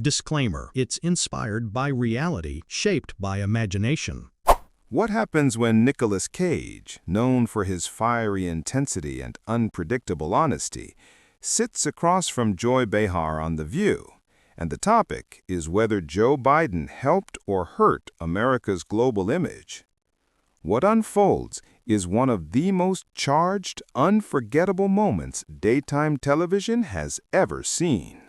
Disclaimer: it's inspired by reality, shaped by imagination. What happens when Nicolas Cage, known for his fiery intensity and unpredictable honesty, sits across from Joy Behar on The View? And the topic is whether Joe Biden helped or hurt America's global image. What unfolds is one of the most charged, unforgettable moments daytime television has ever seen.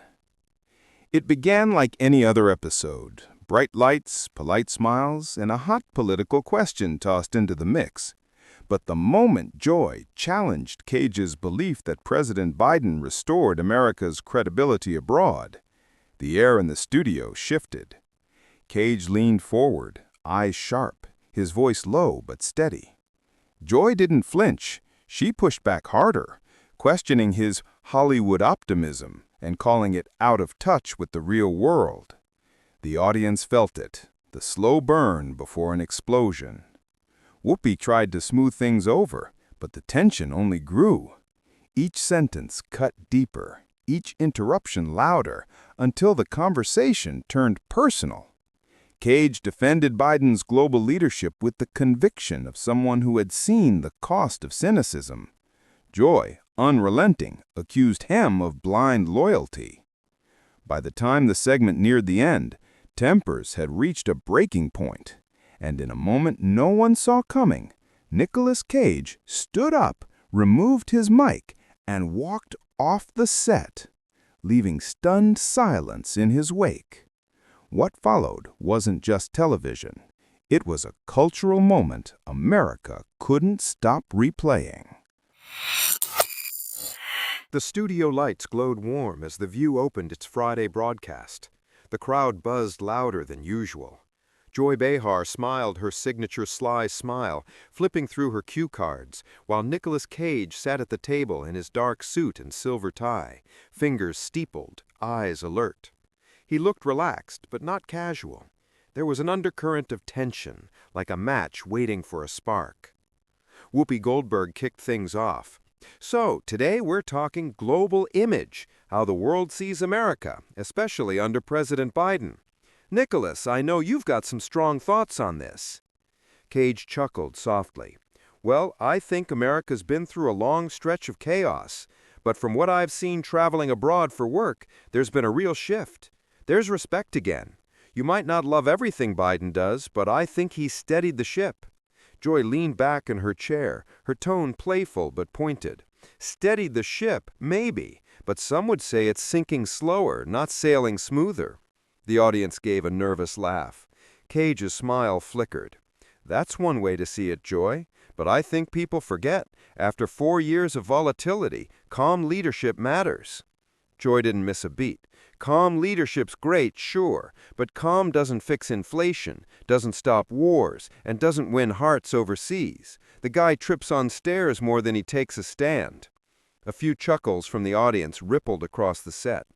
It began like any other episode: bright lights, polite smiles, and a hot political question tossed into the mix. But the moment Joy challenged Cage's belief that President Biden restored America's credibility abroad, the air in the studio shifted. Cage leaned forward, eyes sharp, his voice low but steady. Joy didn't flinch. She pushed back harder, questioning his Hollywood optimism and calling it out of touch with the real world. The audience felt it, the slow burn before an explosion. Whoopi tried to smooth things over, but the tension only grew. Each sentence cut deeper, each interruption louder, until the conversation turned personal. Cage defended Biden's global leadership with the conviction of someone who had seen the cost of cynicism. Joy, unrelenting, accused him of blind loyalty. By the time the segment neared the end, tempers had reached a breaking point, and in a moment no one saw coming, Nicolas Cage stood up, removed his mic, and walked off the set, leaving stunned silence in his wake. What followed wasn't just television. It was a cultural moment America couldn't stop replaying. The studio lights glowed warm as The View opened its Friday broadcast. The crowd buzzed louder than usual. Joy Behar smiled her signature sly smile, flipping through her cue cards, while Nicolas Cage sat at the table in his dark suit and silver tie, fingers steepled, eyes alert. He looked relaxed, but not casual. There was an undercurrent of tension, like a match waiting for a spark. Whoopi Goldberg kicked things off. So, today we're talking global image, how the world sees America, especially under President Biden. Nicholas, I know you've got some strong thoughts on this. Cage chuckled softly. Well, I think America's been through a long stretch of chaos, but from what I've seen traveling abroad for work, there's been a real shift. There's respect again. You might not love everything Biden does, but I think he's steadied the ship. Joy leaned back in her chair, her tone playful but pointed. Steadied the ship, maybe, but some would say it's sinking slower, not sailing smoother. The audience gave a nervous laugh. Cage's smile flickered. That's one way to see it, Joy, but I think people forget. After 4 years of volatility, calm leadership matters. Joy didn't miss a beat. Calm leadership's great, sure, but calm doesn't fix inflation, doesn't stop wars, and doesn't win hearts overseas. The guy trips on stairs more than he takes a stand. A few chuckles from the audience rippled across the set.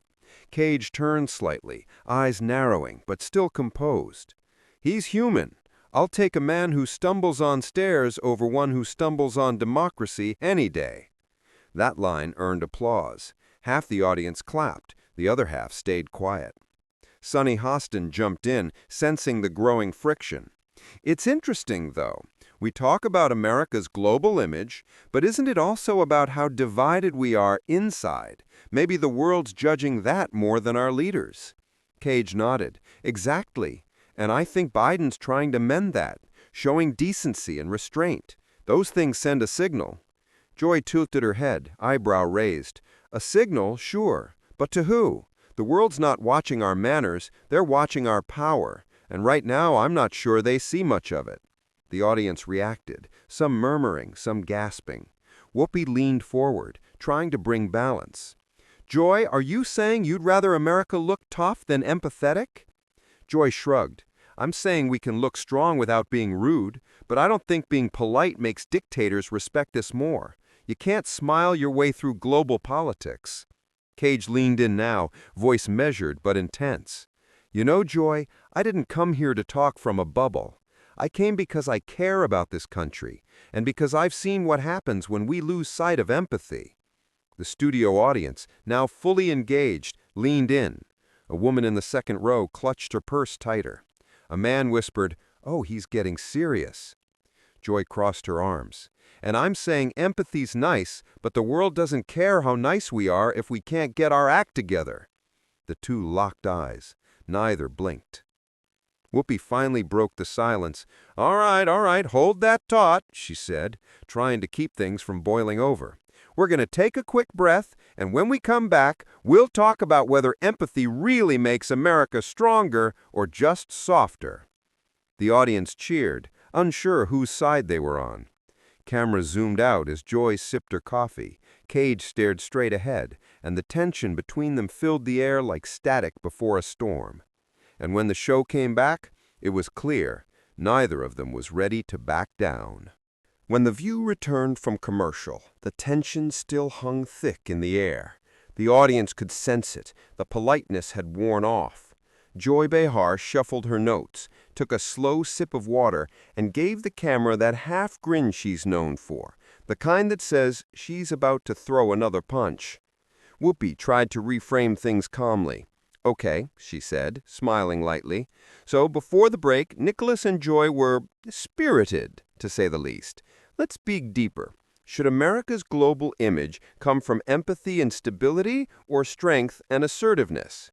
Cage turned slightly, eyes narrowing, but still composed. He's human. I'll take a man who stumbles on stairs over one who stumbles on democracy any day. That line earned applause. Half the audience clapped. The other half stayed quiet. Sonny Hostin jumped in, sensing the growing friction. It's interesting, though. We talk about America's global image, but isn't it also about how divided we are inside? Maybe the world's judging that more than our leaders. Cage nodded. Exactly. And I think Biden's trying to mend that, showing decency and restraint. Those things send a signal. Joy tilted her head, eyebrow raised. A signal, sure. But to who? The world's not watching our manners, they're watching our power, and right now I'm not sure they see much of it. The audience reacted, some murmuring, some gasping. Whoopi leaned forward, trying to bring balance. Joy, are you saying you'd rather America look tough than empathetic? Joy shrugged. I'm saying we can look strong without being rude, but I don't think being polite makes dictators respect us more. You can't smile your way through global politics. Cage leaned in now, voice measured but intense. You know, Joy, I didn't come here to talk from a bubble. I came because I care about this country, and because I've seen what happens when we lose sight of empathy. The studio audience, now fully engaged, leaned in. A woman in the second row clutched her purse tighter. A man whispered, "Oh, he's getting serious." Joy crossed her arms. "And I'm saying empathy's nice, but the world doesn't care how nice we are if we can't get our act together." The two locked eyes. Neither blinked. Whoopi finally broke the silence. All right, hold that taut," she said, trying to keep things from boiling over. "We're going to take a quick breath, and when we come back, we'll talk about whether empathy really makes America stronger or just softer." The audience cheered, unsure whose side they were on. Camera zoomed out as Joy sipped her coffee. Cage stared straight ahead, and the tension between them filled the air like static before a storm. And when the show came back, it was clear neither of them was ready to back down. When The View returned from commercial, the tension still hung thick in the air. The audience could sense it. The politeness had worn off. Joy Behar shuffled her notes, took a slow sip of water, and gave the camera that half grin she's known for, the kind that says she's about to throw another punch. Whoopi tried to reframe things calmly. "Okay," she said, smiling lightly. "So before the break, Nicholas and Joy were spirited, to say the least. Let's dig deeper. Should America's global image come from empathy and stability, or strength and assertiveness?"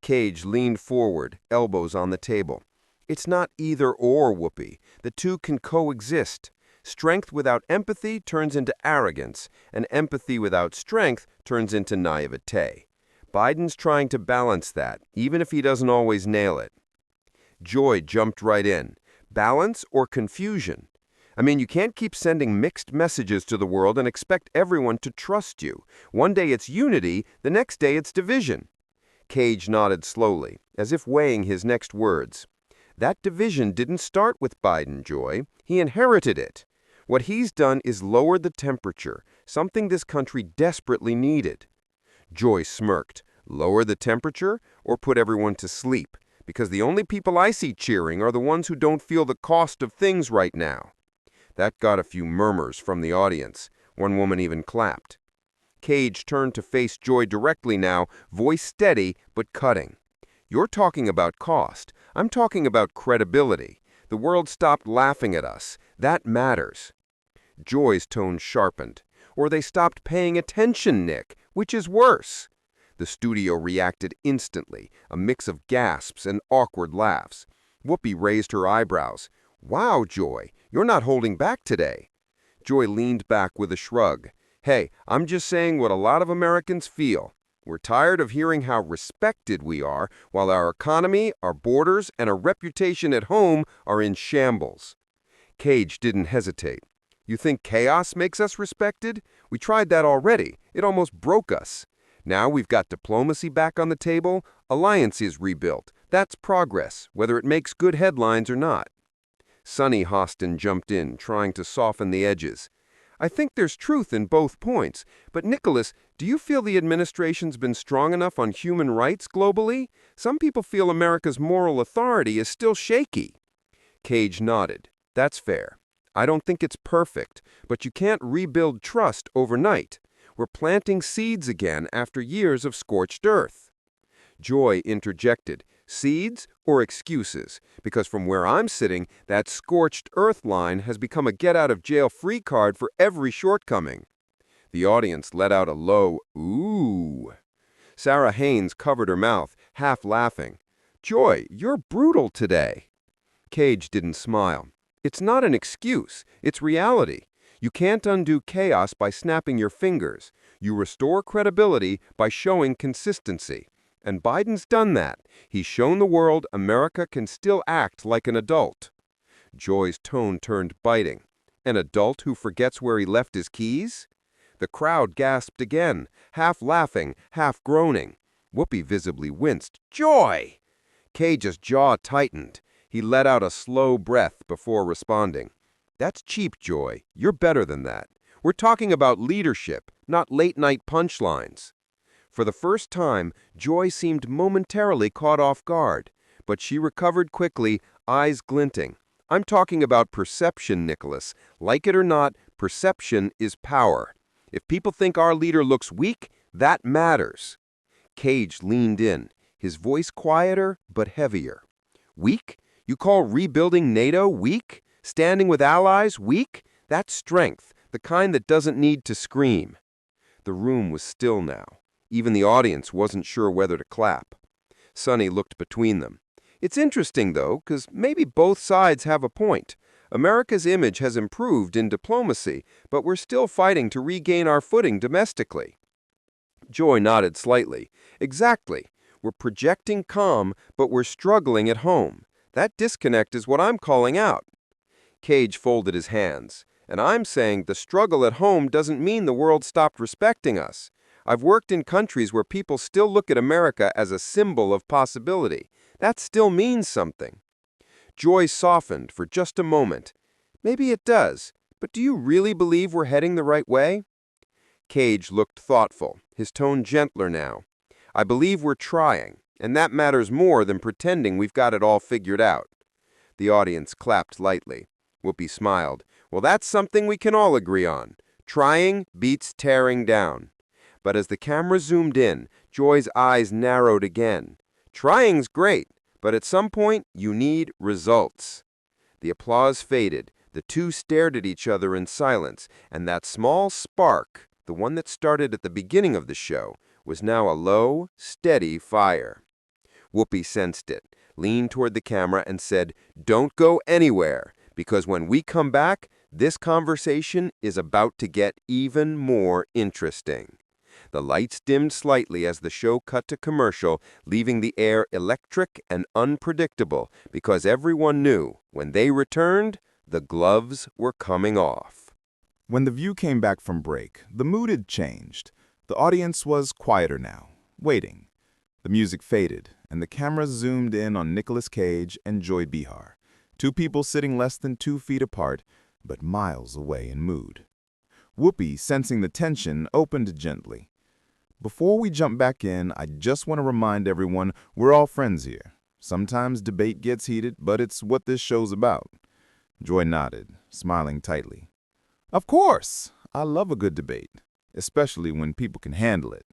Cage leaned forward, elbows on the table. "It's not either or, Whoopi. The two can coexist. Strength without empathy turns into arrogance, and empathy without strength turns into naivete. Biden's trying to balance that, even if he doesn't always nail it." Joy jumped right in. "Balance or confusion? I mean, you can't keep sending mixed messages to the world and expect everyone to trust you. One day it's unity, the next day it's division." Cage nodded slowly, as if weighing his next words. "That division didn't start with Biden, Joy. He inherited it. What he's done is lower the temperature, something this country desperately needed." Joy smirked. "Lower the temperature or put everyone to sleep? Because the only people I see cheering are the ones who don't feel the cost of things right now." That got a few murmurs from the audience. One woman even clapped. Cage turned to face Joy directly now, voice steady but cutting. "You're talking about cost. I'm talking about credibility. The world stopped laughing at us. That matters." Joy's tone sharpened. "Or they stopped paying attention, Nick, which is worse." The studio reacted instantly, a mix of gasps and awkward laughs. Whoopi raised her eyebrows. "Wow, Joy, you're not holding back today." Joy leaned back with a shrug. "Hey, I'm just saying what a lot of Americans feel. We're tired of hearing how respected we are, while our economy, our borders, and our reputation at home are in shambles." Cage didn't hesitate. "You think chaos makes us respected? We tried that already. It almost broke us. Now we've got diplomacy back on the table, alliances rebuilt. That's progress, whether it makes good headlines or not." Sonny Hostin jumped in, trying to soften the edges. "I think there's truth in both points. But Nicholas, do you feel the administration's been strong enough on human rights globally? Some people feel America's moral authority is still shaky." Cage nodded. "That's fair. I don't think it's perfect, but you can't rebuild trust overnight. We're planting seeds again after years of scorched earth." Joy interjected. "Seeds or excuses? Because from where I'm sitting, that scorched earth line has become a get-out-of-jail-free card for every shortcoming." The audience let out a low, "Ooh." Sarah Haynes covered her mouth, half laughing. "Joy, you're brutal today." Cage didn't smile. "It's not an excuse. It's reality. You can't undo chaos by snapping your fingers. You restore credibility by showing consistency. And Biden's done that. He's shown the world America can still act like an adult." Joy's tone turned biting. "An adult who forgets where he left his keys?" The crowd gasped again, half laughing, half groaning. Whoopi visibly winced. "Joy!" Cage's jaw tightened. He let out a slow breath before responding. "That's cheap, Joy. You're better than that. We're talking about leadership, not late-night punchlines." For the first time, Joy seemed momentarily caught off guard, but she recovered quickly, eyes glinting. "I'm talking about perception, Nicholas. Like it or not, perception is power. If people think our leader looks weak, that matters." Cage leaned in. his voice quieter but heavier. Weak? You call rebuilding NATO weak? Standing with allies weak? That's strength, the kind that doesn't need to scream. The room was still now. Even the audience wasn't sure whether to clap. Sonny looked between them. It's interesting, though, because maybe both sides have a point. America's image has improved in diplomacy, but we're still fighting to regain our footing domestically. Joy nodded slightly. Exactly. We're projecting calm, but we're struggling at home. That disconnect is what I'm calling out. Cage folded his hands. And I'm saying the struggle at home doesn't mean the world stopped respecting us. I've worked in countries where people still look at America as a symbol of possibility. That still means something. Joy softened for just a moment. Maybe it does, but do you really believe we're heading the right way? Cage looked thoughtful, his tone gentler now. I believe we're trying, and that matters more than pretending we've got it all figured out. The audience clapped lightly. Whoopi smiled. Well, that's something we can all agree on. Trying beats tearing down. But as the camera zoomed in, Joy's eyes narrowed again. Trying's great, but at some point, you need results. The applause faded. The two stared at each other in silence, and that small spark, the one that started at the beginning of the show, was now a low, steady fire. Whoopi sensed it, leaned toward the camera, and said, "Don't go anywhere, because when we come back, this conversation is about to get even more interesting." The lights dimmed slightly as the show cut to commercial, leaving the air electric and unpredictable, because everyone knew, when they returned, the gloves were coming off. When The View came back from break, the mood had changed. The audience was quieter now, waiting. The music faded, and the camera zoomed in on Nicolas Cage and Joy Behar, two people sitting less than 2 feet apart, but miles away in mood. Whoopi, sensing the tension, opened gently. Before we jump back in, I just want to remind everyone we're all friends here. Sometimes debate gets heated, but it's what this show's about. Joy nodded, smiling tightly. Of course! I love a good debate, especially when people can handle it.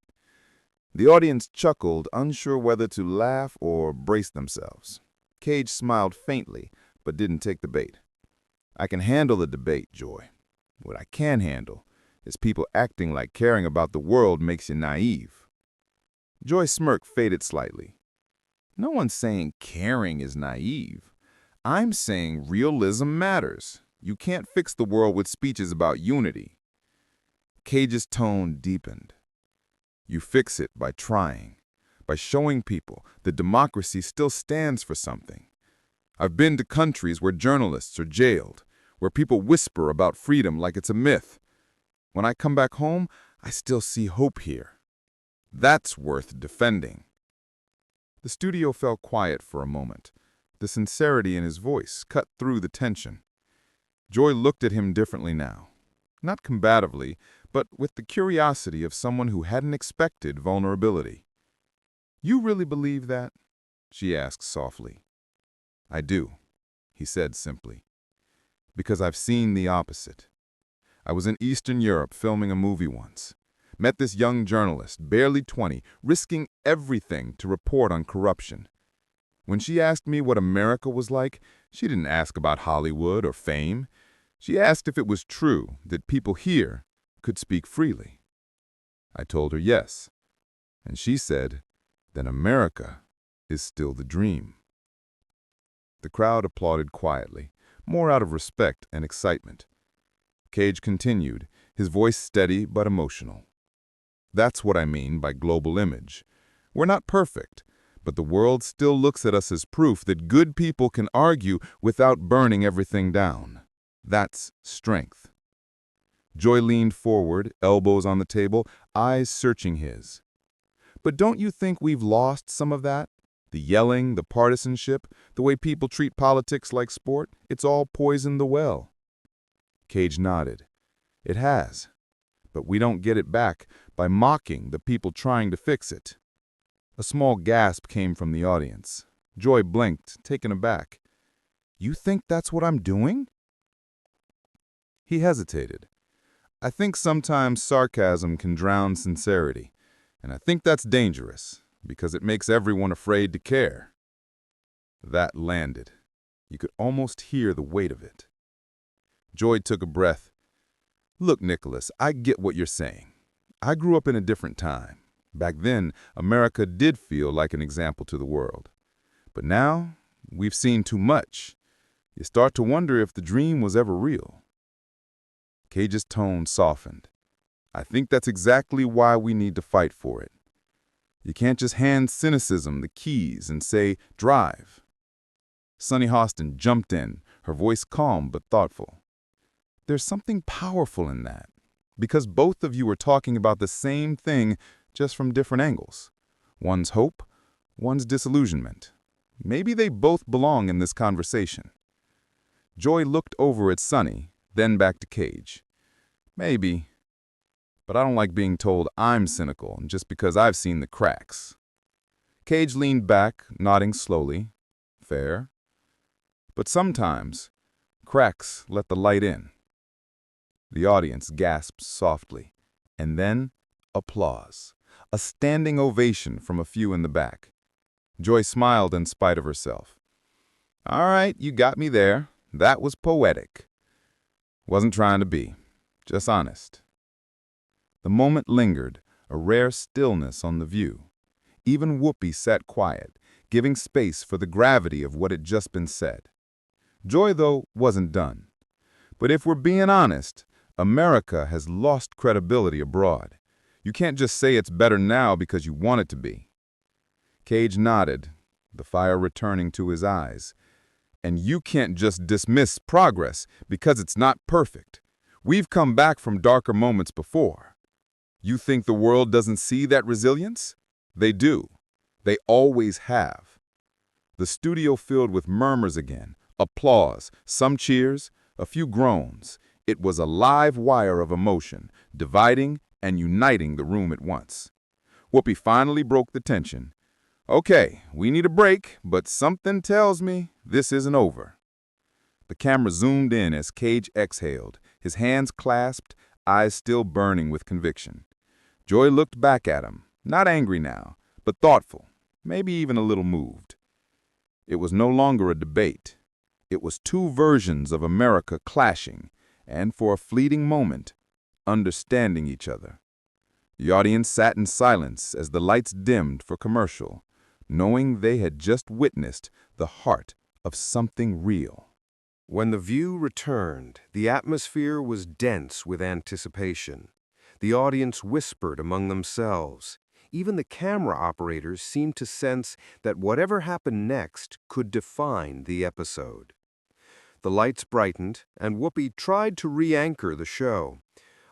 The audience chuckled, unsure whether to laugh or brace themselves. Cage smiled faintly, but didn't take the bait. I can handle the debate, Joy. What I can handle is people acting like caring about the world makes you naive. Joy's smirk faded slightly. No one's saying caring is naive. I'm saying realism matters. You can't fix the world with speeches about unity. Cage's tone deepened. You fix it by trying, by showing people that democracy still stands for something. I've been to countries where journalists are jailed, where people whisper about freedom like it's a myth. When I come back home, I still see hope here. That's worth defending. The studio fell quiet for a moment. The sincerity in his voice cut through the tension. Joy looked at him differently now. Not combatively, but with the curiosity of someone who hadn't expected vulnerability. You really believe that? She asked softly. I do, he said simply. Because I've seen the opposite. I was in Eastern Europe filming a movie once. Met this young journalist, barely 20, risking everything to report on corruption. When she asked me what America was like, she didn't ask about Hollywood or fame. She asked if it was true that people here could speak freely. I told her yes, and she said, then America is still the dream. The crowd applauded quietly, more out of respect and excitement. Cage continued, his voice steady but emotional. That's what I mean by global image. We're not perfect, but the world still looks at us as proof that good people can argue without burning everything down. That's strength. Joy leaned forward, elbows on the table, eyes searching his. But don't you think we've lost some of that? The yelling, the partisanship, the way people treat politics like sport, it's all poisoned the well. Cage nodded. It has. But we don't get it back by mocking the people trying to fix it. A small gasp came from the audience. Joy blinked, taken aback. You think that's what I'm doing? He hesitated. I think sometimes sarcasm can drown sincerity, and I think that's dangerous. Because it makes everyone afraid to care. That landed. You could almost hear the weight of it. Joy took a breath. Look, Nicholas, I get what you're saying. I grew up in a different time. Back then, America did feel like an example to the world. But now, we've seen too much. You start to wonder if the dream was ever real. Cage's tone softened. I think that's exactly why we need to fight for it. You can't just hand cynicism the keys and say, drive. Sunny Hostin jumped in, her voice calm but thoughtful. There's something powerful in that, because both of you are talking about the same thing, just from different angles. One's hope, one's disillusionment. Maybe they both belong in this conversation. Joy looked over at Sunny, then back to Cage. Maybe, but I don't like being told I'm cynical just because I've seen the cracks. Cage leaned back, nodding slowly. Fair. But sometimes, cracks let the light in. The audience gasped softly, and then applause. A standing ovation from a few in the back. Joy smiled in spite of herself. All right, you got me there. That was poetic. Wasn't trying to be, just honest. The moment lingered, a rare stillness on the view. Even Whoopi sat quiet, giving space for the gravity of what had just been said. Joy, though, wasn't done. But if we're being honest, America has lost credibility abroad. You can't just say it's better now because you want it to be. Cage nodded, the fire returning to his eyes. And you can't just dismiss progress because it's not perfect. We've come back from darker moments before. You think the world doesn't see that resilience? They do. They always have. The studio filled with murmurs again, applause, some cheers, a few groans. It was a live wire of emotion, dividing and uniting the room at once. Whoopi finally broke the tension. Okay, we need a break, but something tells me this isn't over. The camera zoomed in as Cage exhaled, his hands clasped, eyes still burning with conviction. Joy looked back at him, not angry now, but thoughtful, maybe even a little moved. It was no longer a debate. It was two versions of America clashing, and for a fleeting moment, understanding each other. The audience sat in silence as the lights dimmed for commercial, knowing they had just witnessed the heart of something real. When the view returned, the atmosphere was dense with anticipation. The audience whispered among themselves. Even the camera operators seemed to sense that whatever happened next could define the episode. The lights brightened, and Whoopi tried to re-anchor the show.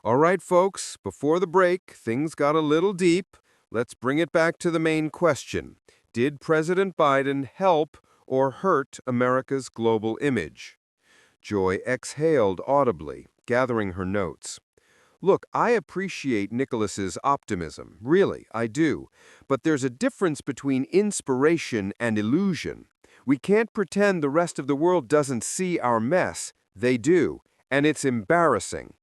All right, folks, before the break, things got a little deep. Let's bring it back to the main question. Did President Biden help or hurt America's global image? Joy exhaled audibly, gathering her notes. Look, I appreciate Nicholas's optimism, really, I do. But there's a difference between inspiration and illusion. We can't pretend the rest of the world doesn't see our mess. They do, and it's embarrassing.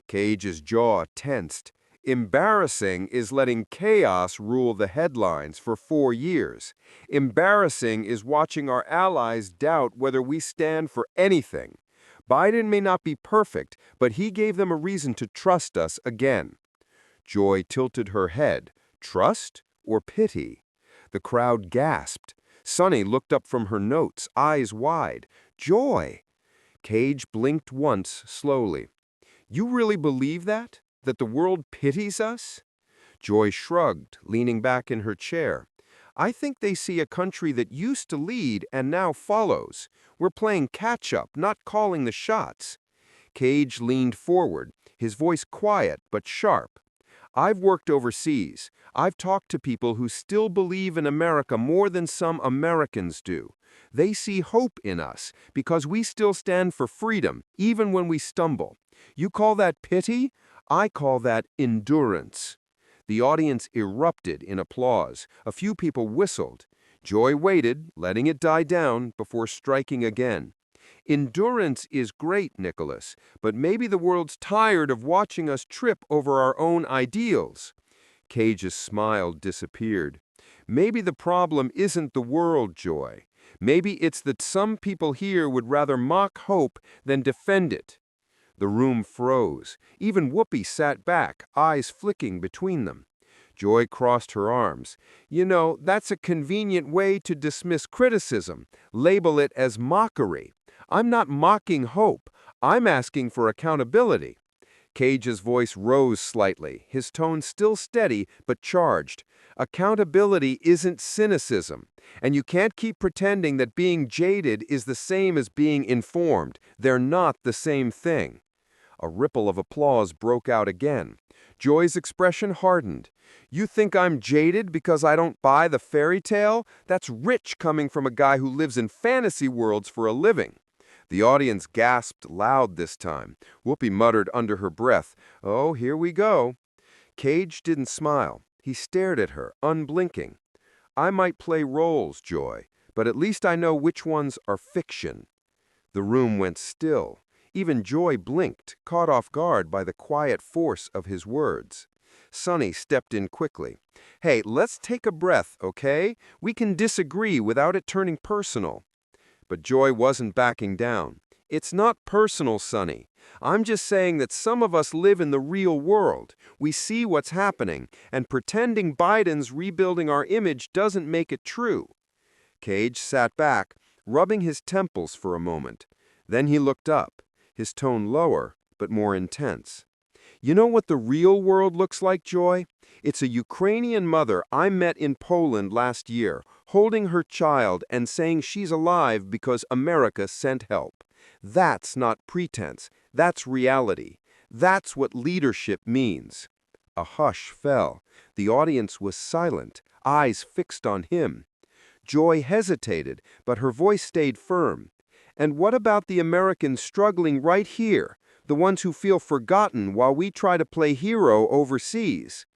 Cage's jaw tensed. Embarrassing is letting chaos rule the headlines for 4 years. Embarrassing is watching our allies doubt whether we stand for anything. Biden may not be perfect, but he gave them a reason to trust us again. Joy tilted her head. Trust or pity? The crowd gasped. Sunny looked up from her notes, eyes wide. Joy! Cage blinked once, slowly. You really believe that? That the world pities us? Joy shrugged, leaning back in her chair. I think they see a country that used to lead and now follows. We're playing catch-up, not calling the shots. Cage leaned forward, his voice quiet but sharp. I've worked overseas. I've talked to people who still believe in America more than some Americans do. They see hope in us because we still stand for freedom, even when we stumble. You call that pity? I call that endurance. The audience erupted in applause. A few people whistled. Joy waited, letting it die down before striking again. Endurance is great, Nicholas, but maybe the world's tired of watching us trip over our own ideals. Cage's smile disappeared. Maybe the problem isn't the world, Joy. Maybe it's that some people here would rather mock hope than defend it. The room froze. Even Whoopi sat back, eyes flicking between them. Joy crossed her arms. You know, that's a convenient way to dismiss criticism. Label it as mockery. I'm not mocking hope. I'm asking for accountability. Cage's voice rose slightly, his tone still steady but charged. Accountability isn't cynicism, and you can't keep pretending that being jaded is the same as being informed. They're not the same thing. A ripple of applause broke out again. Joy's expression hardened. You think I'm jaded because I don't buy the fairy tale? That's rich coming from a guy who lives in fantasy worlds for a living. The audience gasped loud this time. Whoopi muttered under her breath, "Oh, here we go." Cage didn't smile. He stared at her, unblinking. I might play roles, Joy, but at least I know which ones are fiction. The room went still. Even Joy blinked, caught off guard by the quiet force of his words. Sonny stepped in quickly. Hey, let's take a breath, okay? We can disagree without it turning personal. But Joy wasn't backing down. It's not personal, Sonny. I'm just saying that some of us live in the real world. We see what's happening, and pretending Biden's rebuilding our image doesn't make it true. Cage sat back, rubbing his temples for a moment. Then he looked up, his tone lower, but more intense. You know what the real world looks like, Joy? It's a Ukrainian mother I met in Poland last year, holding her child and saying she's alive because America sent help. That's not pretense. That's reality. That's what leadership means. A hush fell. The audience was silent, eyes fixed on him. Joy hesitated, but her voice stayed firm. And what about the Americans struggling right here, the ones who feel forgotten while we try to play hero overseas?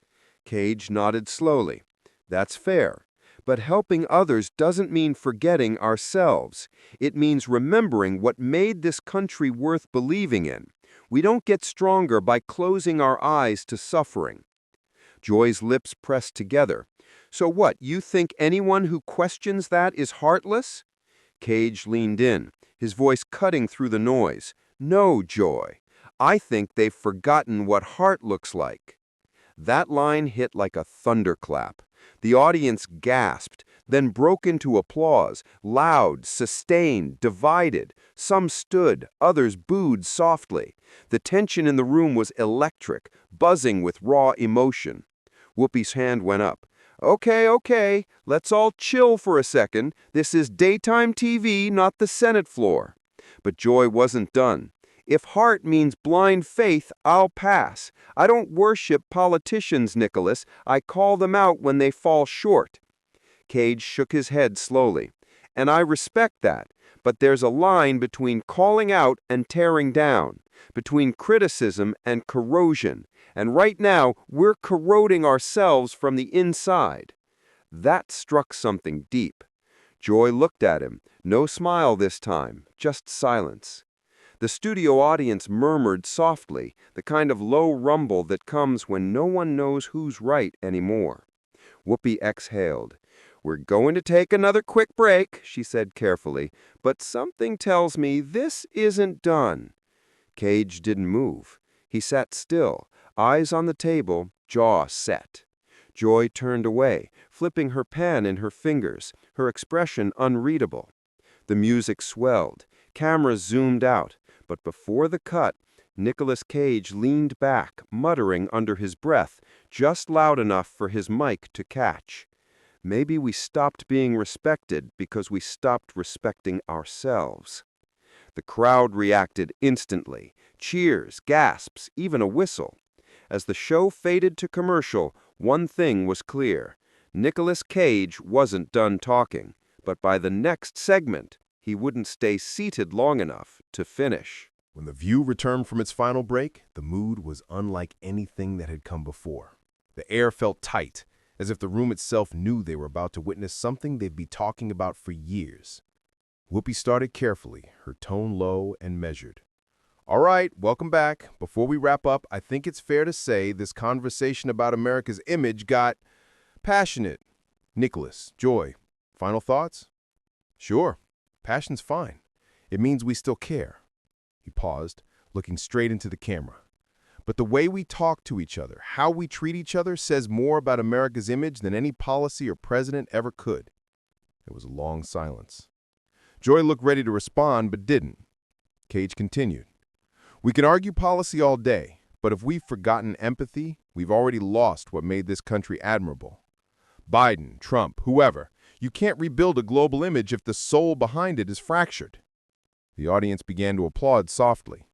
Cage nodded slowly. That's fair. But helping others doesn't mean forgetting ourselves. It means remembering what made this country worth believing in. We don't get stronger by closing our eyes to suffering. Joy's lips pressed together. So what, you think anyone who questions that is heartless? Cage leaned in, his voice cutting through the noise. No, Joy. I think they've forgotten what heart looks like. That line hit like a thunderclap. The audience gasped, then broke into applause, loud, sustained, divided. Some stood, others booed softly. The tension in the room was electric, buzzing with raw emotion. Whoopi's hand went up. Okay, let's all chill for a second. This is daytime TV, not the Senate floor. But Joy wasn't done. If heart means blind faith, I'll pass. I don't worship politicians, Nicholas. I call them out when they fall short. Cage shook his head slowly. And I respect that. But there's a line between calling out and tearing down, between criticism and corrosion. And right now, we're corroding ourselves from the inside. That struck something deep. Joy looked at him. No smile this time, just silence. The studio audience murmured softly, the kind of low rumble that comes when no one knows who's right anymore. Whoopi exhaled. We're going to take another quick break, she said carefully, but something tells me this isn't done. Cage didn't move. He sat still, eyes on the table, jaw set. Joy turned away, flipping her pen in her fingers, her expression unreadable. The music swelled. Cameras zoomed out. But before the cut, Nicolas Cage leaned back, muttering under his breath, just loud enough for his mic to catch. Maybe we stopped being respected because we stopped respecting ourselves. The crowd reacted instantly. Cheers, gasps, even a whistle. As the show faded to commercial, one thing was clear. Nicolas Cage wasn't done talking, but by the next segment, he wouldn't stay seated long enough to finish. When The View returned from its final break, the mood was unlike anything that had come before. The air felt tight, as if the room itself knew they were about to witness something they'd be talking about for years. Whoopi started carefully, her tone low and measured. All right, welcome back. Before we wrap up, I think it's fair to say this conversation about America's image got passionate, Nicholas, Joy, final thoughts? Sure, passion's fine. It means we still care. He paused, looking straight into the camera. But the way we talk to each other, how we treat each other, says more about America's image than any policy or president ever could. There was a long silence. Joy looked ready to respond, but didn't. Cage continued. We can argue policy all day, but if we've forgotten empathy, we've already lost what made this country admirable. Biden, Trump, whoever, you can't rebuild a global image if the soul behind it is fractured. The audience began to applaud softly,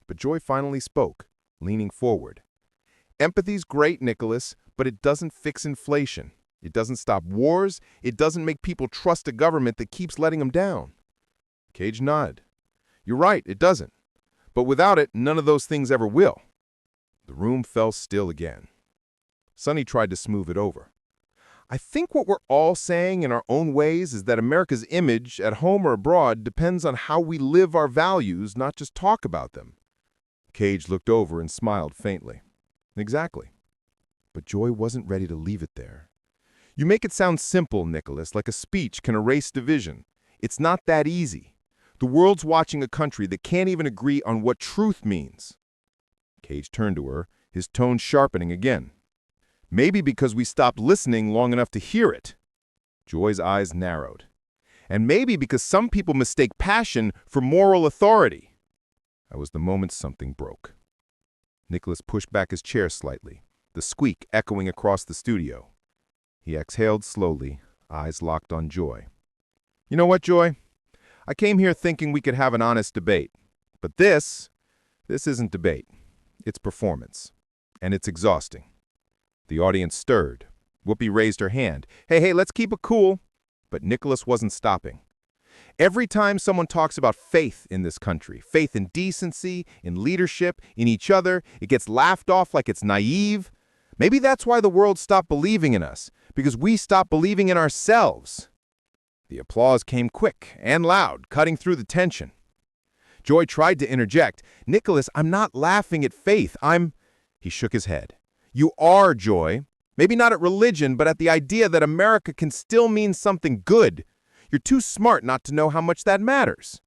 but Joy finally spoke, leaning forward. Empathy's great, Nicholas, but it doesn't fix inflation. It doesn't stop wars. It doesn't make people trust a government that keeps letting them down. Cage nodded. You're right, it doesn't. But without it, none of those things ever will. The room fell still again. Sonny tried to smooth it over. I think what we're all saying in our own ways is that America's image, at home or abroad, depends on how we live our values, not just talk about them. Cage looked over and smiled faintly. Exactly. But Joy wasn't ready to leave it there. You make it sound simple, Nicholas, like a speech can erase division. It's not that easy. The world's watching a country that can't even agree on what truth means. Cage turned to her, his tone sharpening again. Maybe because we stopped listening long enough to hear it. Joy's eyes narrowed. And maybe because some people mistake passion for moral authority. That was the moment something broke. Nicholas pushed back his chair slightly, the squeak echoing across the studio. He exhaled slowly, eyes locked on Joy. You know what, Joy? I came here thinking we could have an honest debate. But this isn't debate. It's performance. And it's exhausting. The audience stirred. Whoopi raised her hand. Hey, let's keep it cool. But Nicholas wasn't stopping. Every time someone talks about faith in this country, faith in decency, in leadership, in each other, it gets laughed off like it's naive. Maybe that's why the world stopped believing in us, because we stopped believing in ourselves. The applause came quick and loud, cutting through the tension. Joy tried to interject. Nicholas, I'm not laughing at faith. He shook his head. You are, Joy. Maybe not at religion, but at the idea that America can still mean something good. You're too smart not to know how much that matters.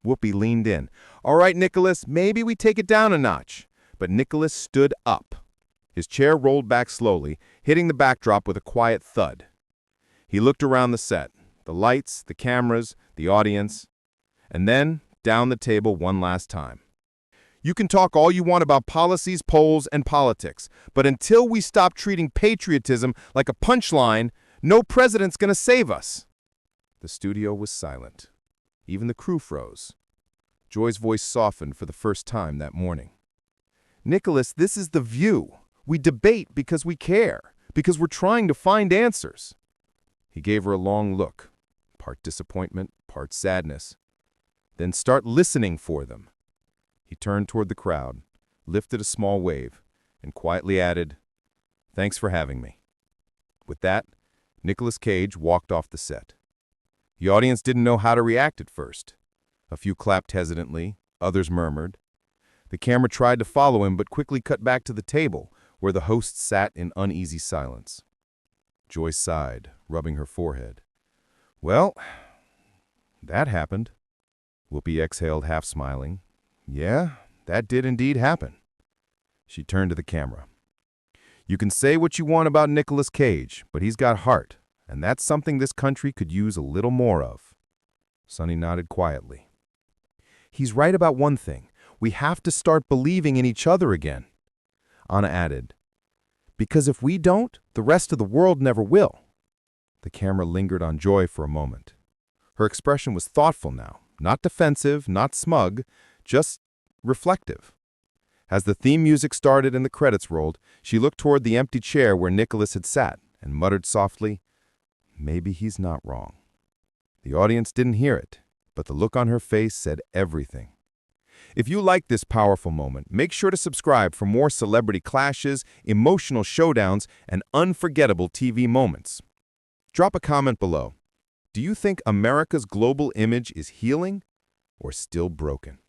Whoopi leaned in. All right, Nicholas, maybe we take it down a notch. But Nicholas stood up. His chair rolled back slowly, hitting the backdrop with a quiet thud. He looked around the set, the lights, the cameras, the audience, and then down the table one last time. You can talk all you want about policies, polls, and politics, but until we stop treating patriotism like a punchline, no president's going to save us. The studio was silent. Even the crew froze. Joy's voice softened for the first time that morning. Nicholas, this is the view. We debate because we care, because we're trying to find answers. He gave her a long look, part disappointment, part sadness. Then start listening for them. He turned toward the crowd, lifted a small wave, and quietly added, Thanks for having me. With that, Nicolas Cage walked off the set. The audience didn't know how to react at first. A few clapped hesitantly, others murmured. The camera tried to follow him but quickly cut back to the table, where the host sat in uneasy silence. Joy sighed, rubbing her forehead. Well, that happened. Whoopi exhaled, half smiling. Yeah, that did indeed happen. She turned to the camera. You can say what you want about Nicolas Cage, but he's got heart, and that's something this country could use a little more of. Sonny nodded quietly. He's right about one thing. We have to start believing in each other again. Anna added, because if we don't, the rest of the world never will. The camera lingered on Joy for a moment. Her expression was thoughtful now, not defensive, not smug, just reflective. As the theme music started and the credits rolled, she looked toward the empty chair where Nicholas had sat and muttered softly, Maybe he's not wrong. The audience didn't hear it, but the look on her face said everything. If you like this powerful moment, make sure to subscribe for more celebrity clashes, emotional showdowns, and unforgettable TV moments. Drop a comment below. Do you think America's global image is healing or still broken?